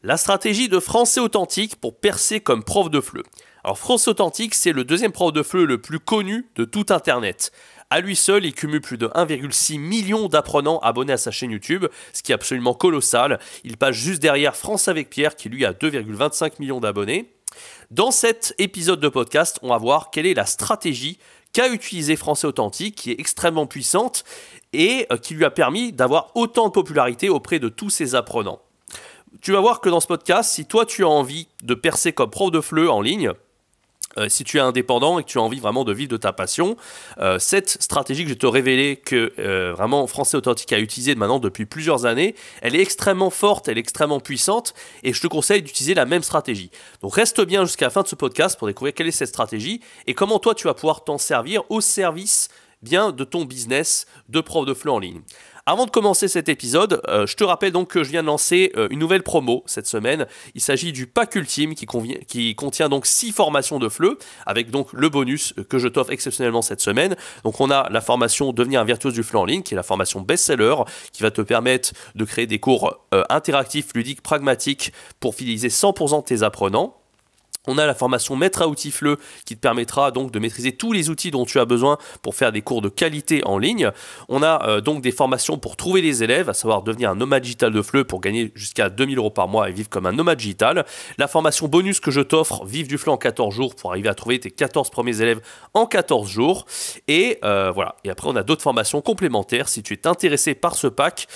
La stratégie de Français Authentique pour percer comme prof de FLE. Alors Français Authentique, c'est le deuxième prof de FLE le plus connu de tout Internet. À lui seul, il cumule plus de 1,6 million d'apprenants abonnés à sa chaîne YouTube, ce qui est absolument colossal. Il passe juste derrière France avec Pierre, qui lui a 2,25 millions d'abonnés. Dans cet épisode de podcast, on va voir quelle est la stratégie qu'a utilisée Français Authentique, qui est extrêmement puissante et qui lui a permis d'avoir autant de popularité auprès de tous ses apprenants. Tu vas voir que dans ce podcast, si toi tu as envie de percer comme prof de FLE en ligne, si tu es indépendant et que tu as envie vraiment de vivre de ta passion, cette stratégie que je vais te révéler que vraiment Français Authentique a utilisée maintenant depuis plusieurs années, elle est extrêmement forte, elle est extrêmement puissante et je te conseille d'utiliser la même stratégie. Donc reste bien jusqu'à la fin de ce podcast pour découvrir quelle est cette stratégie et comment toi tu vas pouvoir t'en servir au service bien de ton business de prof de FLE en ligne. Avant de commencer cet épisode, je te rappelle donc que je viens de lancer une nouvelle promo cette semaine. Il s'agit du pack ultime qui contient donc 6 formations de FLE avec donc le bonus que je t'offre exceptionnellement cette semaine. Donc on a la formation Devenir un virtuose du FLE en ligne qui est la formation best-seller qui va te permettre de créer des cours interactifs, ludiques, pragmatiques pour fidéliser 100% de tes apprenants. On a la formation Maître à outils FLE qui te permettra donc de maîtriser tous les outils dont tu as besoin pour faire des cours de qualité en ligne. On a donc des formations pour trouver les élèves, à savoir devenir un nomade digital de FLE pour gagner jusqu'à 2000 € par mois et vivre comme un nomade digital. La formation bonus que je t'offre, Vive du FLE en 14 jours pour arriver à trouver tes 14 premiers élèves en 14 jours. Et voilà. Et après, on a d'autres formations complémentaires. Si tu es intéressé par ce pack,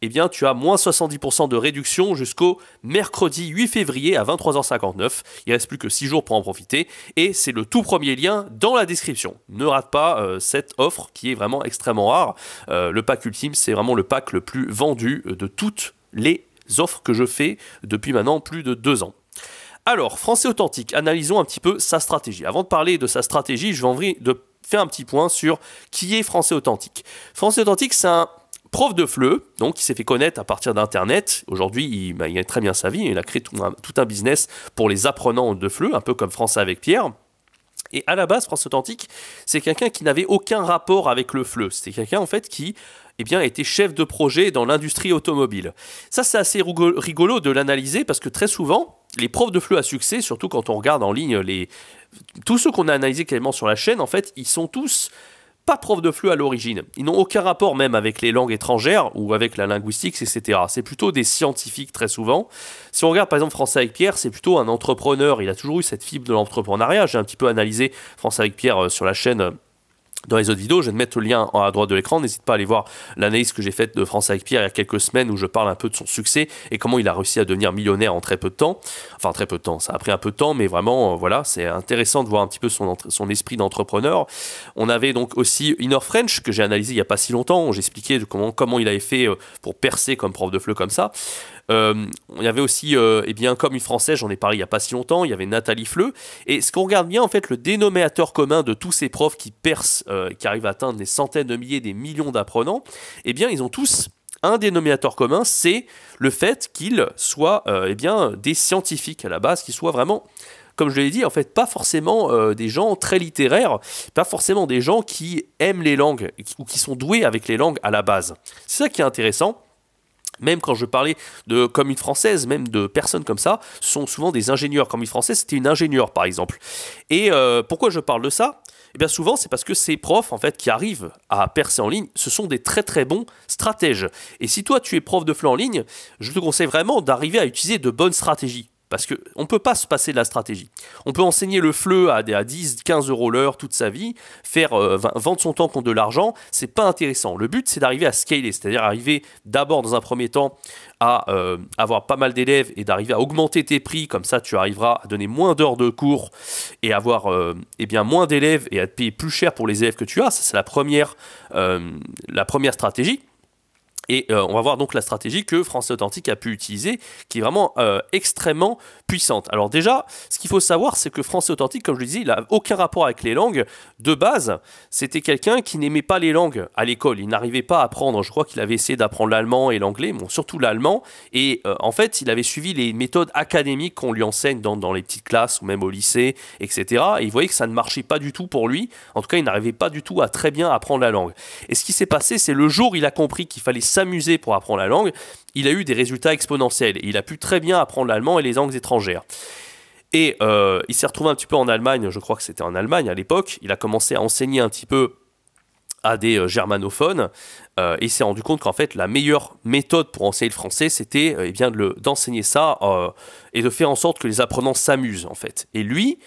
eh bien, tu as moins 70% de réduction jusqu'au mercredi 8 février à 23h59. Il ne reste plus que 6 jours pour en profiter. Et c'est le tout premier lien dans la description. Ne rate pas cette offre qui est vraiment extrêmement rare. Le pack ultime, c'est vraiment le pack le plus vendu de toutes les offres que je fais depuis maintenant plus de 2 ans. Alors, Français Authentique, analysons un petit peu sa stratégie. Avant de parler de sa stratégie, je vais envie de faire un petit point sur qui est Français Authentique. Français Authentique, c'est un prof de FLE, donc qui s'est fait connaître à partir d'Internet. Aujourd'hui, il gagne très bien sa vie. Il a créé tout un business pour les apprenants de FLE, un peu comme Français avec Pierre. Et à la base, Français Authentique, c'est quelqu'un qui n'avait aucun rapport avec le FLE. C'était quelqu'un en fait qui était chef de projet dans l'industrie automobile. Ça, c'est assez rigolo de l'analyser parce que très souvent, les profs de FLE à succès, surtout quand on regarde en ligne tous ceux qu'on a analysés quasiment sur la chaîne, en fait, ils sont tous pas profs de FLE à l'origine. Ils n'ont aucun rapport même avec les langues étrangères ou avec la linguistique, etc. C'est plutôt des scientifiques très souvent. Si on regarde par exemple Français avec Pierre, c'est plutôt un entrepreneur. Il a toujours eu cette fibre de l'entrepreneuriat. J'ai un petit peu analysé Français avec Pierre sur la chaîne dans les autres vidéos. Je vais te mettre le lien à droite de l'écran. N'hésite pas à aller voir l'analyse que j'ai faite de Français avec Pierre il y a quelques semaines où je parle un peu de son succès et comment il a réussi à devenir millionnaire en très peu de temps. Enfin, très peu de temps. Ça a pris un peu de temps, mais vraiment, voilà, c'est intéressant de voir un petit peu son esprit d'entrepreneur. On avait donc aussi Inner French que j'ai analysé il n'y a pas si longtemps. Où j'expliquais comment il avait fait pour percer comme prof de FLE comme ça. Il y avait aussi, comme une Française, j'en ai parlé il n'y a pas si longtemps, il y avait Nathalie FLE. Et ce qu'on regarde bien, en fait, le dénominateur commun de tous ces profs qui percent, qui arrivent à atteindre des centaines de milliers, des millions d'apprenants, eh bien, ils ont tous un dénominateur commun, c'est le fait qu'ils soient des scientifiques à la base, qu'ils soient vraiment, comme je l'ai dit, en fait, pas forcément des gens très littéraires, pas forcément des gens qui aiment les langues ou qui sont doués avec les langues à la base. C'est ça qui est intéressant. Même quand je parlais de comme une Française, même de personnes comme ça, ce sont souvent des ingénieurs. Comme une Française, c'était une ingénieure, par exemple. Et pourquoi je parle de ça ? Eh bien souvent, c'est parce que ces profs, en fait, qui arrivent à percer en ligne, ce sont des très très bons stratèges. Et si toi, tu es prof de FLE en ligne, je te conseille vraiment d'arriver à utiliser de bonnes stratégies. Parce qu'on ne peut pas se passer de la stratégie. On peut enseigner le FLE à 10, 15 € l'heure toute sa vie, vendre son temps contre de l'argent, c'est pas intéressant. Le but, c'est d'arriver à scaler, c'est-à-dire arriver d'abord dans un premier temps à avoir pas mal d'élèves et d'arriver à augmenter tes prix, comme ça tu arriveras à donner moins d'heures de cours et avoir moins d'élèves et à te payer plus cher pour les élèves que tu as. Ça, c'est la première stratégie. Et on va voir donc la stratégie que Français Authentique a pu utiliser, qui est vraiment extrêmement puissante. Alors déjà, ce qu'il faut savoir, c'est que Français Authentique, comme je le disais, il n'a aucun rapport avec les langues. De base, c'était quelqu'un qui n'aimait pas les langues à l'école. Il n'arrivait pas à apprendre. Je crois qu'il avait essayé d'apprendre l'allemand et l'anglais, bon, surtout l'allemand. Et en fait, il avait suivi les méthodes académiques qu'on lui enseigne dans les petites classes ou même au lycée, etc. Et il voyait que ça ne marchait pas du tout pour lui. En tout cas, il n'arrivait pas du tout à très bien apprendre la langue. Et ce qui s'est passé, c'est le jour où il a compris qu'il fallait s'amuser pour apprendre la langue, il a eu des résultats exponentiels. Et il a pu très bien apprendre l'allemand et les langues étrangères. Et il s'est retrouvé un petit peu en Allemagne, je crois que c'était en Allemagne à l'époque. Il a commencé à enseigner un petit peu à des germanophones et il s'est rendu compte qu'en fait la meilleure méthode pour enseigner le français c'était eh bien d'enseigner ça et de faire en sorte que les apprenants s'amusent en fait. Et lui,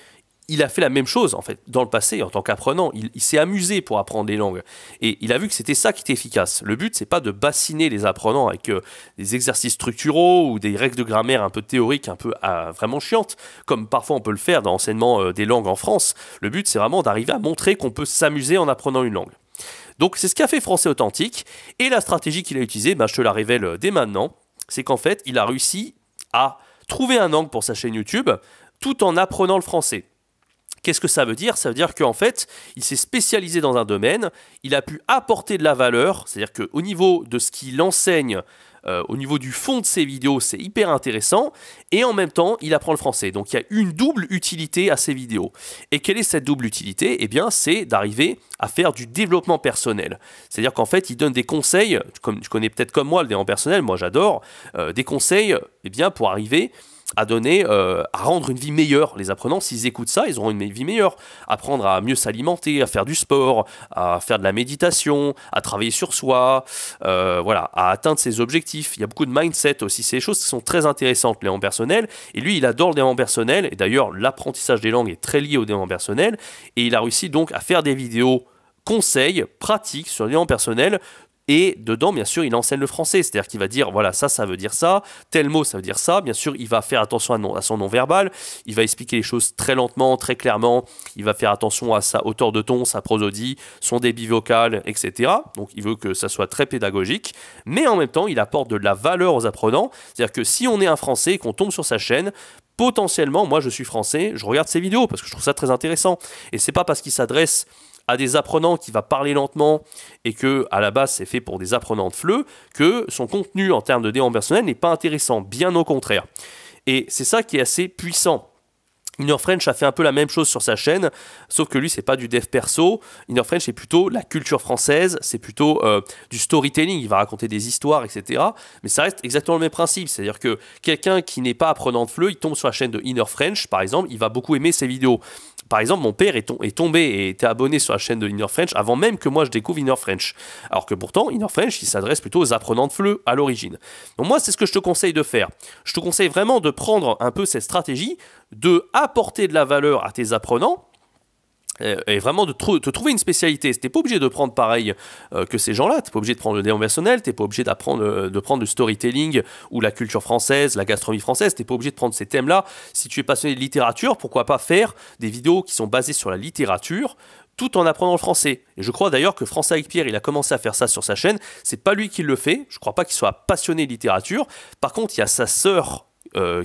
il a fait la même chose en fait dans le passé en tant qu'apprenant. Il s'est amusé pour apprendre les langues et il a vu que c'était ça qui était efficace. Le but c'est pas de bassiner les apprenants avec des exercices structuraux ou des règles de grammaire un peu théoriques, un peu vraiment chiantes, comme parfois on peut le faire dans l'enseignement des langues en France. Le but c'est vraiment d'arriver à montrer qu'on peut s'amuser en apprenant une langue. Donc c'est ce qu'a fait Français Authentique et la stratégie qu'il a utilisée, je te la révèle dès maintenant, c'est qu'en fait il a réussi à trouver un angle pour sa chaîne YouTube tout en apprenant le français. Qu'est-ce que ça veut dire? Ça veut dire qu'en fait, il s'est spécialisé dans un domaine, il a pu apporter de la valeur, c'est-à-dire qu'au niveau de ce qu'il enseigne, au niveau du fond de ses vidéos, c'est hyper intéressant, et en même temps, il apprend le français. Donc il y a une double utilité à ses vidéos. Et quelle est cette double utilité? Eh bien, c'est d'arriver à faire du développement personnel. C'est-à-dire qu'en fait, il donne des conseils, comme tu connais peut-être comme moi le développement personnel, moi j'adore, des conseils eh bien, pour arriver à donner, à rendre une vie meilleure. Les apprenants, s'ils écoutent ça, ils auront une vie meilleure. Apprendre à mieux s'alimenter, à faire du sport, à faire de la méditation, à travailler sur soi, voilà, à atteindre ses objectifs. Il y a beaucoup de mindset aussi. C'est des choses qui sont très intéressantes, le développement personnel. Et lui, il adore le développement personnel. Et d'ailleurs, l'apprentissage des langues est très lié au développement personnel. Et il a réussi donc à faire des vidéos conseils pratiques sur le développement personnel. Et dedans, bien sûr, il enseigne le français. C'est-à-dire qu'il va dire, voilà, ça veut dire ça, tel mot, ça veut dire ça. Bien sûr, il va faire attention à son non-verbal. Il va expliquer les choses très lentement, très clairement. Il va faire attention à sa hauteur de ton, sa prosodie, son débit vocal, etc. Donc, il veut que ça soit très pédagogique. Mais en même temps, il apporte de la valeur aux apprenants. C'est-à-dire que si on est un Français et qu'on tombe sur sa chaîne, potentiellement, moi, je suis Français, je regarde ses vidéos parce que je trouve ça très intéressant. Et c'est pas parce qu'il s'adresse à des apprenants qui va parler lentement et que à la base c'est fait pour des apprenants de FLE que son contenu en termes de développement personnel n'est pas intéressant, bien au contraire. Et c'est ça qui est assez puissant. Inner French a fait un peu la même chose sur sa chaîne, sauf que lui, c'est pas du dev perso. Inner French, c'est plutôt la culture française, c'est plutôt du storytelling. Il va raconter des histoires, etc. Mais ça reste exactement le même principe. C'est-à-dire que quelqu'un qui n'est pas apprenant de FLE, il tombe sur la chaîne de Inner French, par exemple, il va beaucoup aimer ses vidéos. Par exemple, mon père est tombé et était abonné sur la chaîne de Inner French avant même que moi je découvre Inner French. Alors que pourtant, Inner French, il s'adresse plutôt aux apprenants de FLE à l'origine. Donc moi, c'est ce que je te conseille de faire. Je te conseille vraiment de prendre un peu cette stratégie, de apporter de la valeur à tes apprenants, et vraiment de te trouver une spécialité. Tu n'es pas obligé de prendre pareil que ces gens-là. Tu n'es pas obligé de prendre le développement personnel, tu n'es pas obligé de prendre le storytelling ou la culture française, la gastronomie française. Tu n'es pas obligé de prendre ces thèmes-là. Si tu es passionné de littérature, pourquoi pas faire des vidéos qui sont basées sur la littérature tout en apprenant le français. Et je crois d'ailleurs que Français avec Pierre, il a commencé à faire ça sur sa chaîne. C'est pas lui qui le fait. Je crois pas qu'il soit passionné de littérature. Par contre, il y a sa sœur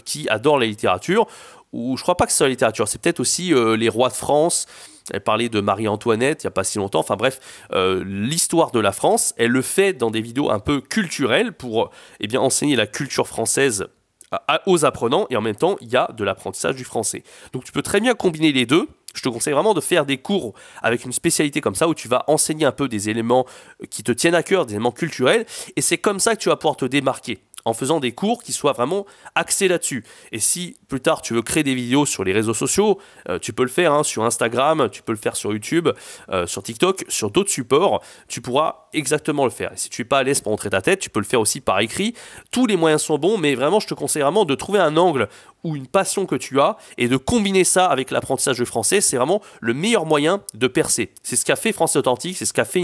qui adore la littérature. Ou je crois pas que ce soit la littérature. C'est peut-être aussi les rois de France. Elle parlait de Marie-Antoinette il n'y a pas si longtemps. Enfin bref, l'histoire de la France, elle le fait dans des vidéos un peu culturelles pour bien, enseigner la culture française aux apprenants. Et en même temps, il y a de l'apprentissage du français. Donc tu peux très bien combiner les deux. Je te conseille vraiment de faire des cours avec une spécialité comme ça où tu vas enseigner un peu des éléments qui te tiennent à cœur, des éléments culturels. Et c'est comme ça que tu vas pouvoir te démarquer, en faisant des cours qui soient vraiment axés là-dessus. Et si plus tard tu veux créer des vidéos sur les réseaux sociaux, tu peux le faire sur Instagram, tu peux le faire sur YouTube, sur TikTok, sur d'autres supports, tu pourras exactement le faire. Et si tu n'es pas à l'aise pour montrer ta tête, tu peux le faire aussi par écrit. Tous les moyens sont bons, mais vraiment je te conseille vraiment de trouver un angle ou une passion que tu as et de combiner ça avec l'apprentissage du français. C'est vraiment le meilleur moyen de percer. C'est ce qu'a fait Français Authentique, c'est ce qu'a fait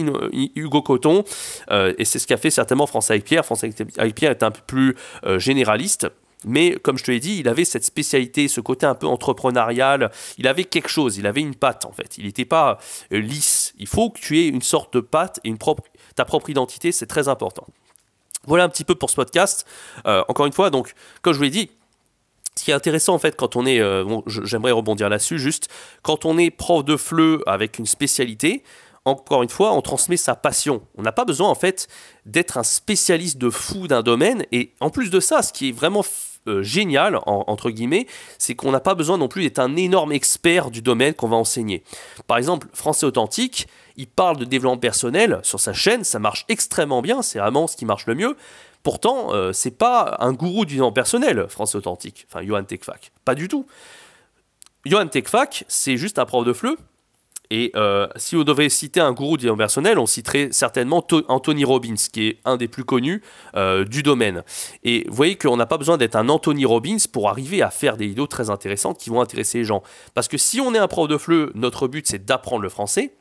Hugo Coton et c'est ce qu'a fait certainement Français avec Pierre. Français avec Pierre est un peu plus généraliste. Mais comme je te l'ai dit, il avait cette spécialité, ce côté un peu entrepreneurial. Il avait quelque chose, il avait une patte en fait. Il n'était pas lisse. Il faut que tu aies une sorte de patte et ta propre identité, c'est très important. Voilà un petit peu pour ce podcast. Encore une fois, donc, comme je vous l'ai dit, ce qui est intéressant en fait quand on est, j'aimerais rebondir là-dessus juste, quand on est prof de FLE avec une spécialité, encore une fois, on transmet sa passion. On n'a pas besoin en fait d'être un spécialiste de fou d'un domaine. Et en plus de ça, ce qui est vraiment génial, entre guillemets, c'est qu'on n'a pas besoin non plus d'être un énorme expert du domaine qu'on va enseigner. Par exemple, Français Authentique, il parle de développement personnel sur sa chaîne, ça marche extrêmement bien, c'est vraiment ce qui marche le mieux. Pourtant, c'est pas un gourou du développement personnel, Français Authentique, enfin Johan Techfac, pas du tout. Johan Techfac, c'est juste un prof de FLE. Et si on devait citer un gourou du développement personnel, on citerait certainement Anthony Robbins, qui est un des plus connus du domaine. Et vous voyez qu'on n'a pas besoin d'être un Anthony Robbins pour arriver à faire des vidéos très intéressantes qui vont intéresser les gens. Parce que si on est un prof de FLE, notre but c'est d'apprendre le français.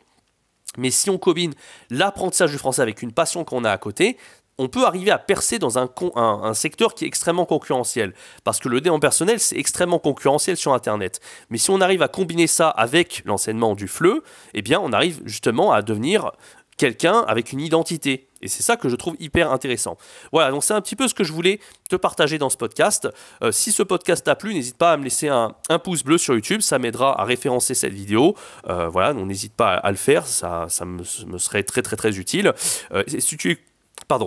Mais si on combine l'apprentissage du français avec une passion qu'on a à côté, on peut arriver à percer dans un secteur qui est extrêmement concurrentiel. Parce que le développement personnel, c'est extrêmement concurrentiel sur Internet. Mais si on arrive à combiner ça avec l'enseignement du FLE, eh bien, on arrive justement à devenir quelqu'un avec une identité. Et c'est ça que je trouve hyper intéressant. Voilà, donc c'est un petit peu ce que je voulais te partager dans ce podcast. Si ce podcast t'a plu, n'hésite pas à me laisser un pouce bleu sur YouTube, ça m'aidera à référencer cette vidéo. Voilà, donc n'hésite pas à le faire, ça me serait très très très utile.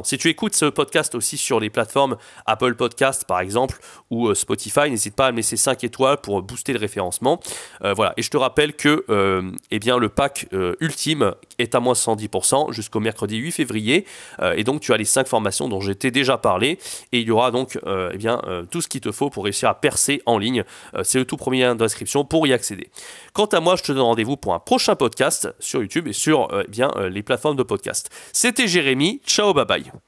Si tu écoutes ce podcast aussi sur les plateformes Apple Podcast par exemple ou Spotify, n'hésite pas à me laisser 5 étoiles pour booster le référencement. Voilà. Et je te rappelle que le pack ultime est à moins 110% jusqu'au mercredi 8 février. Et donc tu as les 5 formations dont j'ai déjà parlé. Et il y aura donc tout ce qu'il te faut pour réussir à percer en ligne. C'est le tout premier lien d'inscription pour y accéder. Quant à moi, je te donne rendez-vous pour un prochain podcast sur YouTube et sur les plateformes de podcast. C'était Jérémy. Ciao, bye bye.